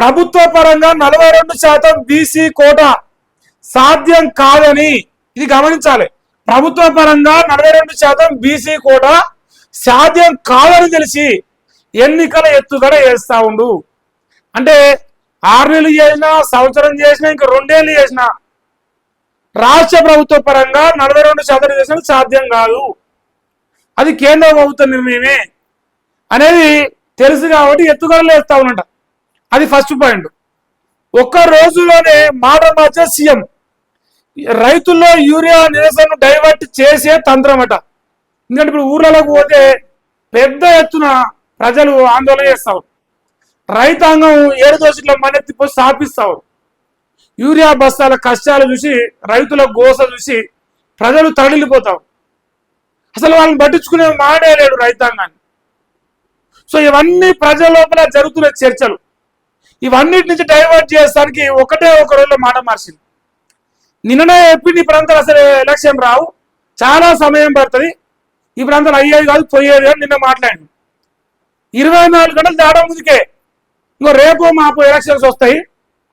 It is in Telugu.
ప్రభుత్వ పరంగా 42% బీసీ కోటా సాధ్యం కాదని ఇది గమనించాలి. ప్రభుత్వ పరంగా 42% బీసీ కోటా సాధ్యం కాదని తెలిసి ఎన్నికల ఎత్తుగడ వేస్తా ఉండు. అంటే 6 నెలలు చేసినా, సంవత్సరం చేసినా, ఇంకా 2 ఏళ్ళు చేసినా రాష్ట్ర ప్రభుత్వ పరంగా 42% చేసిన సాధ్యం కాదు, అది కేంద్ర ప్రభుత్వ నిర్ణయమే అనేది తెలుసు కాబట్టి ఎత్తుగడలు వేస్తా ఉన్నట. అది ఫస్ట్ పాయింట్. ఒక్క రోజులోనే మాట మార్చే సీఎం. రైతుల్లో యూరియా నిరసనను డైవర్ట్ చేసే తంత్రమట. ఎందుకంటే ఇప్పుడు ఊర్లలోకి పోతే పెద్ద ఎత్తున ప్రజలు ఆందోళన చేస్తారు. రైతాంగం 7 దోషుల మన్నెత్తిపోయి స్థాపిస్తారు. యూరియా బస్తాల కష్టాలు చూసి, రైతుల గోస చూసి ప్రజలు తరలిపోతారు. అసలు వాళ్ళని పట్టించుకునే మాడే లేడు రైతాంగాన్ని. సో ఇవన్నీ ప్రజల లోపల జరుగుతున్న చర్చలు. ఇవన్నిటి నుంచి డైవర్ట్ చేసడానికి ఒకటే ఒక రోజులో మాట మార్చింది. నిన్ననే చెప్పింది, ఈ ప్రాంతాలు అసలు ఎలక్షన్ రావు, చాలా సమయం పడుతుంది, ఈ ప్రాంతాలు అయ్యేది కాదు పోయేది అని నిన్న మాట్లాడింది. 24 గంటలు దాడా ముందుకే ఇంకో రేపో మాపో ఎలక్షన్స్ వస్తాయి,